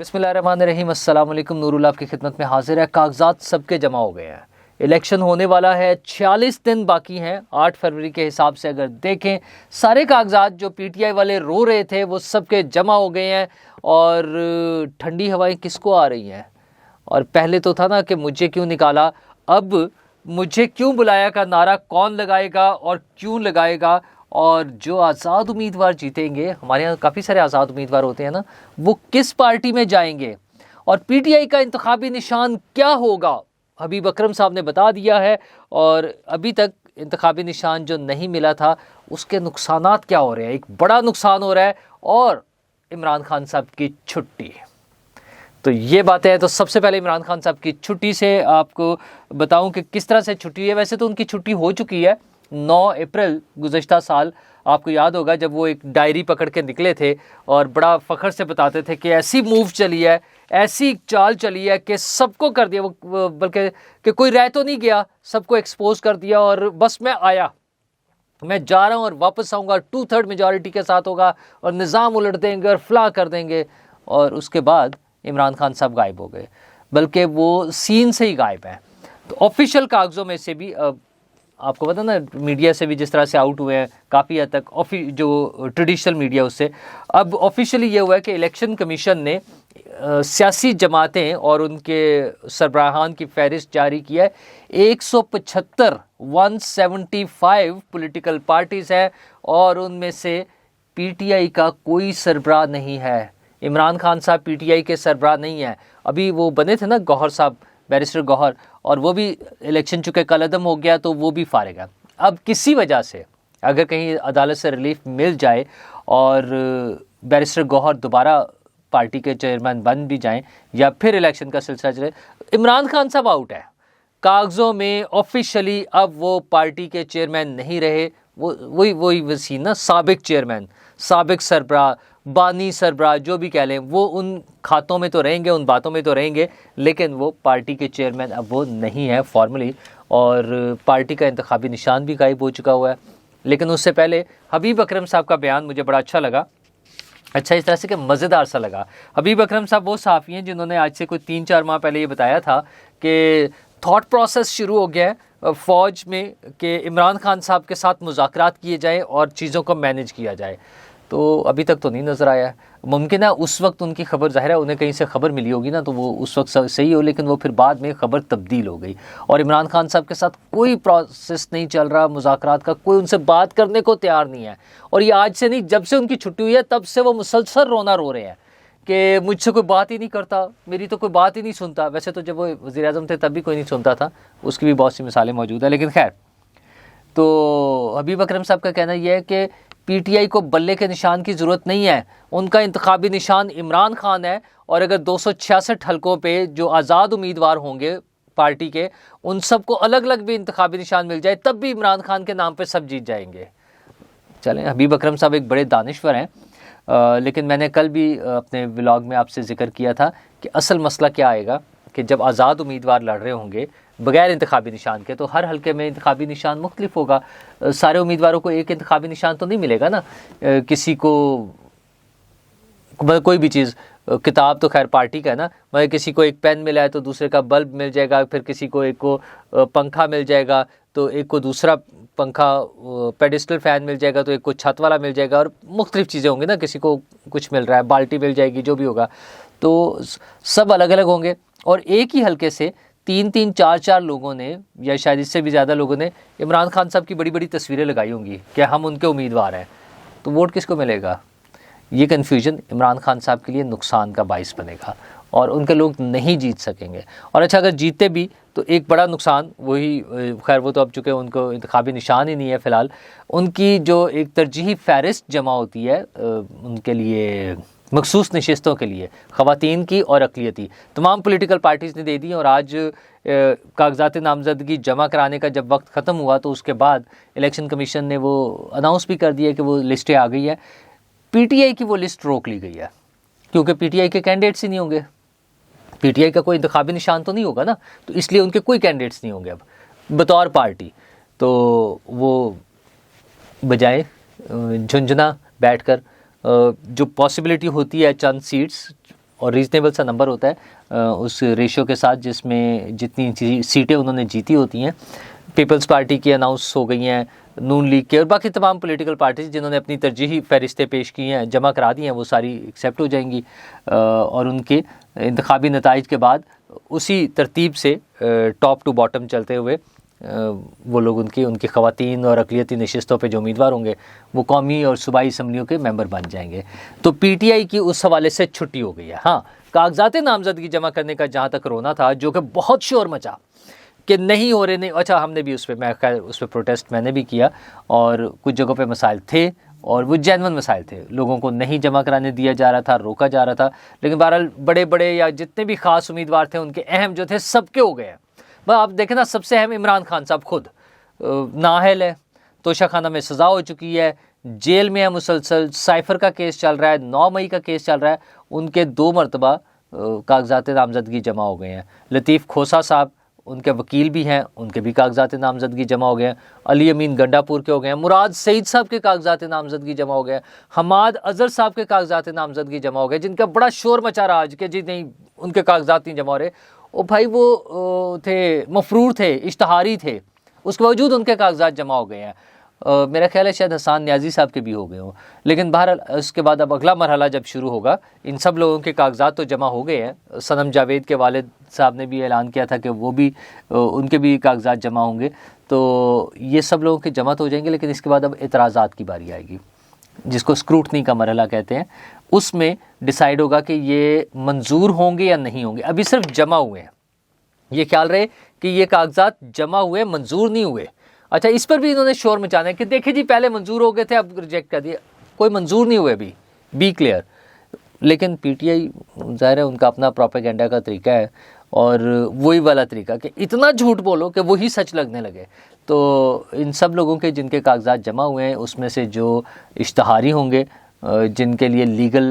बिस्मिल्लाहिर्रहमानिर्रहीम। अस्सलाम वालेकुम। नूरुल आपकी खिदमत में हाजिर है। कागजात सबके जमा हो गए हैं। इलेक्शन होने वाला है, 46 दिन बाकी हैं। 8 फरवरी के हिसाब से अगर देखें, सारे कागजात जो पीटीआई वाले रो रहे थे वो सबके जमा हो गए हैं। और ठंडी हवाएं किसको आ रही हैं? और पहले तो था ना कि मुझे क्यों निकाला, अब मुझे क्यों बुलाया का नारा कौन लगाएगा और क्यों लगाएगा। और जो आज़ाद उम्मीदवार जीतेंगे, हमारे यहाँ काफ़ी सारे आज़ाद उम्मीदवार होते हैं ना, वो किस पार्टी में जाएंगे और पीटीआई का इंतखाबी निशान क्या होगा, हबीब अकरम साहब ने बता दिया है। और अभी तक इंतखाबी निशान जो नहीं मिला था उसके नुकसानात क्या हो रहे हैं। एक बड़ा नुकसान हो रहा है और इमरान खान साहब की छुट्टी। तो ये बातें हैं। तो सबसे पहले इमरान खान साहब की छुट्टी से आपको बताऊं कि किस तरह से छुट्टी है। वैसे तो उनकी छुट्टी हो चुकी है 9 अप्रैल गुज़श्ता साल। आपको याद होगा जब वो एक डायरी पकड़ के निकले थे और बड़ा फ़ख्र से बताते थे कि ऐसी मूव चली है, ऐसी चाल चली है कि सबको कर दिया वो, बल्कि कि कोई रह तो नहीं गया, सबको एक्सपोज कर दिया। और बस मैं आया, मैं जा रहा हूँ और वापस आऊँगा, 2/3 मेजॉरिटी के साथ होगा और निज़ाम उलट देंगे और फला कर देंगे। और उसके बाद इमरान खान साहब गायब हो गए, बल्कि वो सीन से ही गायब हैं। तो ऑफिशियल कागज़ों में से भी आपको पता ना, मीडिया से भी जिस तरह से आउट हुए हैं काफ़ी हद तक, जो ट्रेडिशनल मीडिया उससे, अब ऑफिशियली ये हुआ है कि इलेक्शन कमीशन ने सियासी जमातें और उनके सरबराहान की फहरिस्त जारी की है। 175 पॉलिटिकल पार्टीज़ है और उनमें से पीटीआई का कोई सरबराह नहीं है। इमरान खान साहब पीटीआई के सरबराह नहीं है। अभी वो बने थे ना गौहर साहब, बैरिस्टर गौहर, और वो भी इलेक्शन चुके कल अदम हो गया तो वो भी फारिग है। अब किसी वजह से अगर कहीं अदालत से रिलीफ मिल जाए और बैरिस्टर गौहर दोबारा पार्टी के चेयरमैन बन भी जाएं या फिर इलेक्शन का सिलसिला चले, इमरान खान साहब आउट है कागज़ों में ऑफिशियली। अब वो पार्टी के चेयरमैन नहीं रहे, वो वही वसीन ना, साबिक चेयरमैन, साबिक सरबराह, बानी सरबराह, जो भी कह लें, वो उन खातों में तो रहेंगे, उन बातों में तो रहेंगे, लेकिन वो पार्टी के चेयरमैन अब वो नहीं है फॉर्मली। और पार्टी का इंतखाबी निशान भी गायब हो चुका हुआ है। लेकिन उससे पहले हबीब अकरम साहब का बयान मुझे बड़ा अच्छा लगा। अच्छा इस तरह से कि मज़ेदार सा लगा। हबीब अकरम साहब वो सहाफ़ी हैं जिन्होंने आज से कोई 3-4 माह पहले ये बताया था कि थॉट प्रोसेस शुरू हो गया है फ़ौज में कि इमरान खान साहब के साथ मुज़ाकरात किए जाएं और चीज़ों को मैनेज किया जाए। तो अभी तक तो नहीं नज़र आया है। मुमकिन है उस वक्त उनकी खबर, ज़ाहिर है उन्हें कहीं से खबर मिली होगी ना, तो वो उस वक्त सही हो, लेकिन वो फिर बाद में खबर तब्दील हो गई और इमरान खान साहब के साथ कोई प्रोसेस नहीं चल रहा मुज़ाकरात का, कोई उनसे बात करने को तैयार नहीं है। और ये आज से नहीं, जब से उनकी छुट्टी हुई है तब से वो मुसलसल रोना रो रहे हैं कि मुझसे कोई बात ही नहीं करता, मेरी तो कोई बात ही नहीं सुनता। वैसे तो जब वो वज़ीर-ए-आज़म थे तब भी कोई नहीं सुनता था, उसकी भी बहुत सी मिसालें मौजूद है। लेकिन खैर, तो हबीब अकरम साहब का कहना यह है कि पीटीआई को बल्ले के निशान की ज़रूरत नहीं है, उनका इंतखाबी निशान इमरान खान है। और अगर 266 हलकों पे जो आज़ाद उम्मीदवार होंगे पार्टी के, उन सबको अलग अलग भी इंतखाबी निशान मिल जाए तब भी इमरान खान के नाम पे सब जीत जाएंगे। चलें, हबीब अकरम साहब एक बड़े दानिश्वर हैं। लेकिन मैंने कल भी अपने व्लॉग में आपसे ज़िक्र किया था कि असल मसला क्या आएगा कि जब आज़ाद उम्मीदवार लड़ रहे होंगे बग़ैर इंतखाबी निशान के, तो हर हलके में इंतखाबी निशान मुख्तलिफ होगा। सारे उम्मीदवारों को एक इंतखाबी निशान तो नहीं मिलेगा ना। किसी को कोई भी चीज़, किताब तो खैर पार्टी का है ना, मगर किसी को एक पेन मिला है तो दूसरे का बल्ब मिल जाएगा, फिर किसी को एक को पंखा मिल जाएगा तो एक को दूसरा पंखा, पेडिस्टल फ़ैन मिल जाएगा तो एक को छत वाला मिल जाएगा, और मुख्तलिफ चीज़ें होंगी ना, किसी को कुछ मिल रहा है, बाल्टी मिल जाएगी, जो भी होगा, तो सब अलग अलग होंगे। और एक ही हलके से 3-3, 4-4 लोगों ने, या शायद इससे भी ज़्यादा लोगों ने इमरान खान साहब की बड़ी बड़ी तस्वीरें लगाई होंगी कि हम उनके उम्मीदवार हैं, तो वोट किसको मिलेगा? ये कन्फ्यूजन इमरान खान साहब के लिए नुकसान का बाइस बनेगा और उनके लोग नहीं जीत सकेंगे। और अच्छा, अगर जीतते भी तो एक बड़ा नुकसान वही, खैर वो तो अब चूँकि उनको इंतखाबी निशान ही नहीं है फ़िलहाल, उनकी जो एक तरजीही फहरिस्त जमा होती है उनके लिए मखसूस नशिस्तों के लिए, ख़वातीन की और अक़लियती, तमाम पॉलिटिकल पार्टीज़ ने दे दी। और आज कागज़ात नामज़दगी जमा कराने का जब वक्त ख़त्म हुआ तो उसके बाद इलेक्शन कमीशन ने वो अनाउंस भी कर दिया कि वो लिस्टें आ गई है। पीटीआई की वो लिस्ट रोक ली गई है क्योंकि पीटीआई के कैंडिडेट्स ही नहीं होंगे। पीटीआई का कोई इंतखाबी निशान तो नहीं होगा ना, तो इसलिए उनके कोई कैंडिडेट्स नहीं होंगे अब बतौर पार्टी। तो वो बजाय झुंझुना बैठकर जो पॉसिबिलिटी होती है चंद सीट्स और रीजनेबल सा नंबर होता है उस रेशियो के साथ जिसमें जितनी सीटें उन्होंने जीती होती हैं। पीपल्स पार्टी की अनाउंस हो गई हैं, नून लीग के और बाकी तमाम पॉलिटिकल पार्टीज जिन्होंने अपनी तरजीही फहरिस्तें पेश की हैं, जमा करा दी हैं, वो सारी एक्सेप्ट हो जाएंगी और उनके इंतखाबी नताइज के बाद उसी तरतीब से टॉप टू बॉटम चलते हुए वो लोग उनकी ख़वातीन और अक़लियती नशिस्तों पे जो उम्मीदवार होंगे वो कौमी और सूबाई असम्बलियों के मेंबर बन जाएंगे। तो पीटीआई की उस हवाले से छुट्टी हो गई है। हाँ, कागजात नामजदगी जमा करने का जहाँ तक रोना था, जो कि बहुत शोर मचा कि नहीं हो रहे, नहीं, अच्छा हमने भी उस पर प्रोटेस्ट मैंने भी किया और कुछ जगहों पे मसाइल थे और वो जेन्युइन मसाइल थे, लोगों को नहीं जमा कराने दिया जा रहा था, रोका जा रहा था। लेकिन बहरहाल बड़े बड़े या जितने भी ख़ास उम्मीदवार थे उनके अहम जो थे सबके हो गए हैं। बस आप देखें ना, सबसे अहम इमरान खान साहब खुद नाअहल है, तोशाखाना में सज़ा हो चुकी है, जेल में है मुसलसल, साइफर का केस चल रहा है, 9 मई का केस चल रहा है, उनके 2 मरतबा कागजात नामजदगी जमा हो गए हैं। लतीफ़ खोसा साहब उनके वकील भी हैं, उनके भी कागजात नामजदगी जमा हो गए हैं। अली अमीन गंडापुर के हो गए हैं, मुराद सईद साहब के कागजात नामजदगी जमा हो गए हैं, हमाद अजहर साहब के कागजात नामजदगी जमा हो गए, जिनका बड़ा शोर मचा रहा आज के जी नहीं उनके कागजात नहीं जमा हो रहे। ओ भाई, वो थे मफरूर थे, इश्तहारी थे, उसके बावजूद उनके कागजात जमा हो गए हैं। मेरा ख्याल है शायद हसान न्याजी साहब के भी हो गए हों। लेकिन बहरहाल उसके बाद अब अगला मरहला जब शुरू होगा, इन सब लोगों के कागजात तो जमा हो गए हैं। सनम जावेद के वालिद साहब ने भी ऐलान किया था कि वो भी उनके भी कागजात जमा होंगे। तो ये सब लोगों के जमा तो हो जाएंगे, लेकिन इसके बाद अब एतराज़ात की बारी आएगी, जिसको स्क्रूटनी का मरहला कहते हैं। उसमें डिसाइड होगा कि ये मंजूर होंगे या नहीं होंगे। अभी सिर्फ जमा हुए हैं, ये ख्याल रहे कि ये कागजात जमा हुए, मंजूर नहीं हुए। अच्छा, इस पर भी इन्होंने शोर मचाना है कि देखिए जी पहले मंजूर हो गए थे, अब रिजेक्ट कर दिए, कोई मंजूर नहीं हुए अभी, बी क्लियर। लेकिन पीटीआई ज़ाहिर है उनका अपना प्रोपेगेंडा का तरीका है और वही वाला तरीका कि इतना झूठ बोलो कि वही सच लगने लगे। तो इन सब लोगों के जिनके कागजात जमा हुए हैं उसमें से जो इश्तहारी होंगे, जिनके लिए लीगल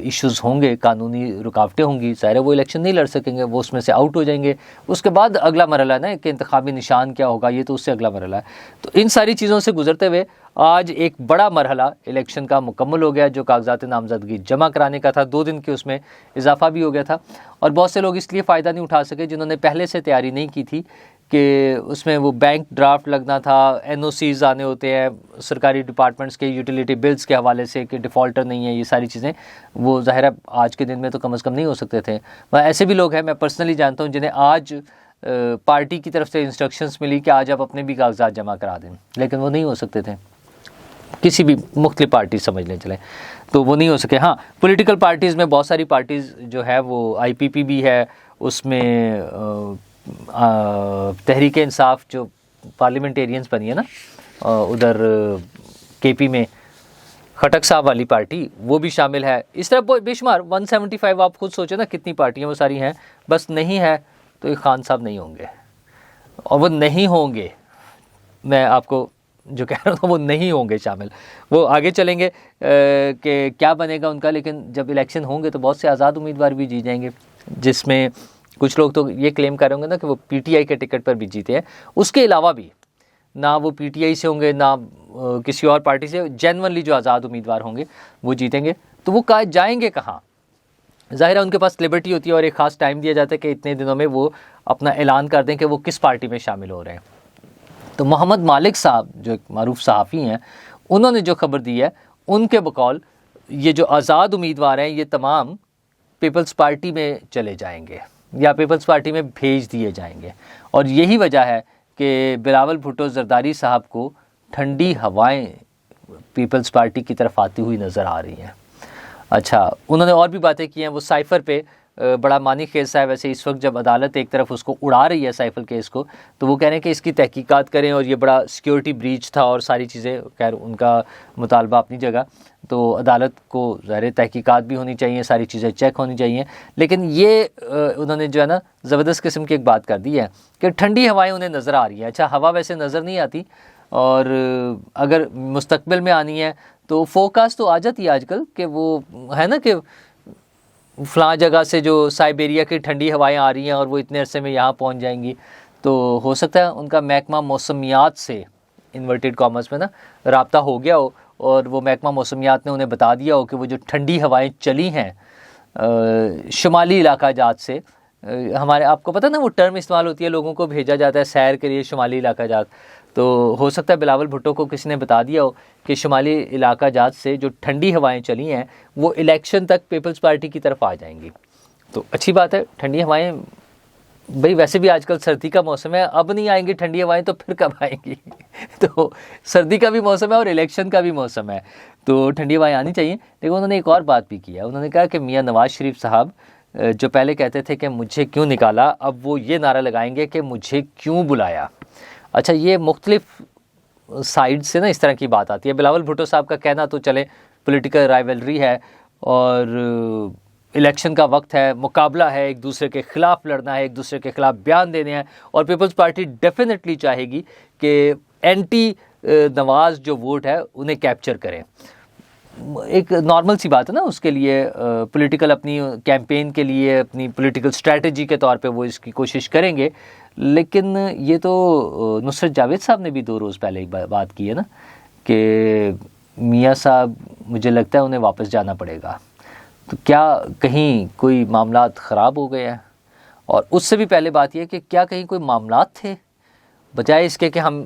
इश्यूज़ होंगे, कानूनी रुकावटें होंगी, ज़ाहिर है वो इलेक्शन नहीं लड़ सकेंगे, वो उसमें से आउट हो जाएंगे। उसके बाद अगला मरहला ना कि इंतखाबी निशान क्या होगा, ये तो उससे अगला मरहला है। तो इन सारी चीज़ों से गुजरते हुए आज एक बड़ा मरहला इलेक्शन का मुकम्मल हो गया, जो कागजात नामजदगी जमा कराने का था। 2 दिन के उसमें इजाफा भी हो गया था और बहुत से लोग इसलिए फ़ायदा नहीं उठा सके जिन्होंने पहले से तैयारी नहीं की थी कि उसमें वो बैंक ड्राफ्ट लगना था, एनओसीज़ आने होते हैं सरकारी डिपार्टमेंट्स के यूटिलिटी बिल्स के हवाले से कि डिफ़ॉल्टर नहीं है, ये सारी चीज़ें वो ज़ाहिर है आज के दिन में तो कम से कम नहीं हो सकते थे। ऐसे भी लोग हैं, मैं पर्सनली जानता हूँ, जिन्हें आज पार्टी की तरफ से इंस्ट्रक्शंस मिली कि आज आप अपने भी कागजात जमा करा दें, लेकिन वो नहीं हो सकते थे, किसी भी मुख्तलिफ पार्टी समझ लें चले, तो वो नहीं हो सके। हाँ, पॉलिटिकल पार्टीज़ में बहुत सारी पार्टीज़ जो है वो IPP भी है, उसमें तहरीक इंसाफ जो पार्लियामेंटेरियंस बनी है ना, उधर KP में खटक साहब वाली पार्टी, वो भी शामिल है। इस तरह बेशुमार 175 आप खुद सोचो ना कितनी पार्टियाँ वो सारी हैं। बस नहीं है तो ये खान साहब नहीं होंगे, और वो नहीं होंगे, मैं आपको जो कह रहा हूँ वो नहीं होंगे शामिल। वो आगे चलेंगे कि क्या बनेगा उनका, लेकिन जब इलेक्शन होंगे तो बहुत से आज़ाद उम्मीदवार भी जीत जाएंगे, जिसमें कुछ लोग तो ये क्लेम कर रहे होंगे ना कि वो PTI के टिकट पर भी जीते हैं। उसके अलावा भी ना वो PTI से होंगे ना किसी और पार्टी से, जेन्युइनली जो आज़ाद उम्मीदवार होंगे वो जीतेंगे। तो वो जाएंगे कहाँ? ज़ाहिर है उनके पास लिबर्टी होती है और एक ख़ास टाइम दिया जाता है कि इतने दिनों में वो अपना ऐलान कर दें कि वो किस पार्टी में शामिल हो रहे हैं। तो मोहम्मद मालिक साहब जो एक मारूफ सहाफ़ी हैं, उन्होंने जो खबर दी है, उनके बकौल ये जो आज़ाद उम्मीदवार हैं ये तमाम पीपल्स पार्टी में चले जाएंगे या पीपल्स पार्टी में भेज दिए जाएंगे। और यही वजह है कि बिलावल भुट्टो जरदारी साहब को ठंडी हवाएं पीपल्स पार्टी की तरफ आती हुई नज़र आ रही हैं। अच्छा, उन्होंने और भी बातें की हैं। वो साइफ़र पे बड़ा मानी केस है। वैसे इस वक्त जब अदालत एक तरफ उसको उड़ा रही है साइफर केस को, तो वो कह रहे हैं कि इसकी तहकीकात करें और ये बड़ा सिक्योरिटी ब्रीच था और सारी चीज़ें, खैर उनका मुतालबा अपनी जगह, तो अदालत को ज़ाहिर तहकीकात भी होनी चाहिए, सारी चीज़ें चेक होनी चाहिए। लेकिन ये उन्होंने जो है ना ज़बरदस्त किस्म की एक बात कर दी है कि ठंडी हवाएँ उन्हें नज़र आ रही हैं। अच्छा, हवा वैसे नज़र नहीं आती, और अगर मुस्तकबिल में आनी है तो फोकास्ट तो आ जाती है आजकल कि वो है ना कि फ़लाँ जगह से जो साइबेरिया की ठंडी हवाएं आ रही हैं और वो इतने अरसे में यहाँ पहुँच जाएंगी। तो हो सकता है उनका महकमा मौसमियात से इन्वर्टेड कॉमर्स में ना राब्ता हो गया हो और वो महकमा मौसमियात ने उन्हें बता दिया हो कि वो जो ठंडी हवाएं चली हैं शुमाली इलाका जात से हमारे, आपको पता ना वो टर्म इस्तेमाल होती है, लोगों को भेजा जाता है सैर के लिए शुमाली इलाका जात। तो हो सकता है बिलावल भुट्टो को किसी ने बता दिया हो कि शुमाली इलाका जात से जो ठंडी हवाएं चली हैं वो इलेक्शन तक पीपल्स पार्टी की तरफ आ जाएंगी। तो अच्छी बात है, ठंडी हवाएं भाई, वैसे भी आजकल सर्दी का मौसम है, अब नहीं आएंगी ठंडी हवाएं तो फिर कब आएंगी तो सर्दी का भी मौसम है और इलेक्शन का भी मौसम है, तो ठंडी हवाएं आनी चाहिए। लेकिन उन्होंने एक और बात भी की है, उन्होंने कहा कि मियाँ नवाज शरीफ साहब जो पहले कहते थे कि मुझे क्यों निकाला, अब वो ये नारा लगाएंगे कि मुझे क्यों बुलाया। अच्छा, ये मुख्तलिफ साइड से ना इस तरह की बात आती है। बिलावल भुट्टो साहब का कहना तो चले पॉलिटिकल राइवलरी है और इलेक्शन का वक्त है, मुकाबला है, एक दूसरे के ख़िलाफ़ लड़ना है, एक दूसरे के ख़िलाफ़ बयान देने हैं, और पीपल्स पार्टी डेफिनेटली चाहेगी कि एंटी नवाज जो वोट है उन्हें कैप्चर करें। एक नॉर्मल सी बात है ना, उसके लिए पॉलिटिकल अपनी कैंपेन के लिए अपनी पॉलिटिकल स्ट्रेटजी के तौर पे वो इसकी कोशिश करेंगे। लेकिन ये तो नुसरत जावेद साहब ने भी 2 रोज़ पहले एक बात की है ना कि मियाँ साहब मुझे लगता है उन्हें वापस जाना पड़ेगा। तो क्या कहीं कोई मामलात ख़राब हो गए हैं? और उससे भी पहले बात यह कि क्या कहीं कोई मामलात थे, बजाय इसके कि हम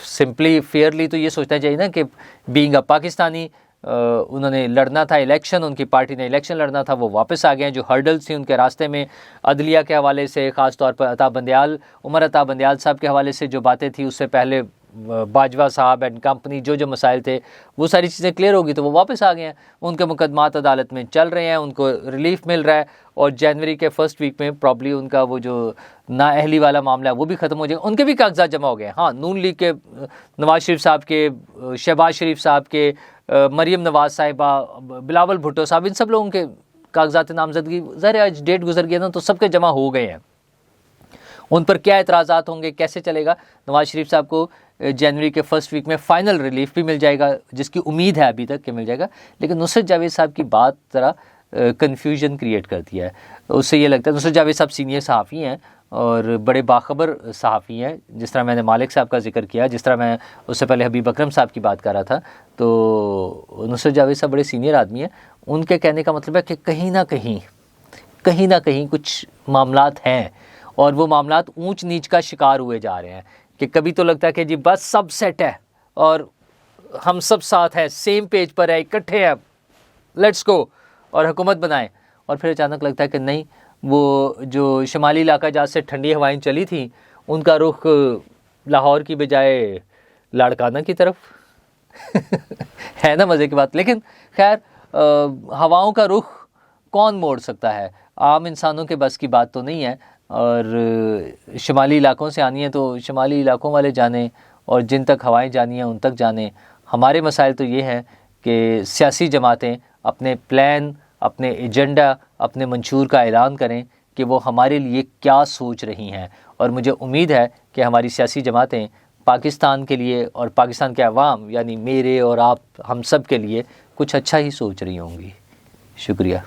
सिंपली फेयरली तो ये सोचना चाहिए ना कि बीइंग अ पाकिस्तानी उन्होंने लड़ना था इलेक्शन, उनकी पार्टी ने इलेक्शन लड़ना था, वो वापस आ गए हैं। जो हर्डल्स थी उनके रास्ते में अदलिया के हवाले से, ख़ास तौर पर उमर अता बंदयाल साहब के हवाले से जो बातें थी, उससे पहले बाजवा साहब एंड कंपनी जो मसाइल थे, वो सारी चीज़ें क्लियर होगी तो वो वापस आ गए हैं। उनके मुकदमात अदालत में चल रहे हैं, उनको रिलीफ मिल रहा है और जनवरी के फर्स्ट वीक में प्रॉब्ली उनका वो जो नाअहली वाला मामला है वो भी ख़त्म हो जाएगा, उनके भी कागजात जमा हो गए। हाँ, नून लीग के नवाज शरीफ साहब के, शहबाज शरीफ साहब के, मरीम नवाज साहिबा, बिलावल भुट्टो साहब, इन सब लोगों के कागजात नामजदगी ज़रा आज डेट गुजर गया ना तो सबके जमा हो गए हैं। उन पर क्या एतराज़ात होंगे, कैसे चलेगा? नवाज शरीफ साहब को जनवरी के फर्स्ट वीक में फ़ाइनल रिलीफ भी मिल जाएगा, जिसकी उम्मीद है अभी तक कि मिल जाएगा। लेकिन नुसरत जावेद साहब की बात ज़रा कन्फ्यूजन क्रिएट करती है। उससे ये लगता है, नुसरत जावेद साहब सीनियर सहाफ़ी हैं और बड़े बाखबर सहाफ़ी हैं। जिस तरह मैंने मालिक साहब का जिक्र किया, जिस तरह मैं उससे पहले हबीब अकरम साहब की बात कर रहा था, तो नुसरत जावेद साहब बड़े सीनियर आदमी हैं। उनके कहने का मतलब है कि कहीं ना कहीं कुछ मामलात हैं और वो मामलात ऊंच नीच का शिकार हुए जा रहे हैं। कि कभी तो लगता है कि जी बस सब सेट है और हम सब साथ हैं, सेम पेज पर है, इकट्ठे हैं, लेट्स गो और हुकूमत बनाएं, और फिर अचानक लगता है कि नहीं, वो जो शुमाली इलाका जहाँ से ठंडी हवाएं चली थी उनका रुख लाहौर की बजाय लाड़काना की तरफ है ना, मज़े की बात। लेकिन खैर, हवाओं का रुख कौन मोड़ सकता है? आम इंसानों के बस की बात तो नहीं है, और शुमाली इलाकों से आनी है तो शुमाली इलाकों वाले जाने, और जिन तक हवाएं जानी हैं उन तक जाने। हमारे मसाइल तो ये हैं कि सियासी जमातें अपने प्लान, अपने एजेंडा, अपने मंशूर का ऐलान करें कि वो हमारे लिए क्या सोच रही हैं। और मुझे उम्मीद है कि हमारी सियासी जमातें पाकिस्तान के लिए और पाकिस्तान के अवाम, यानी मेरे और आप, हम सब के लिए कुछ अच्छा ही सोच रही होंगी। शुक्रिया।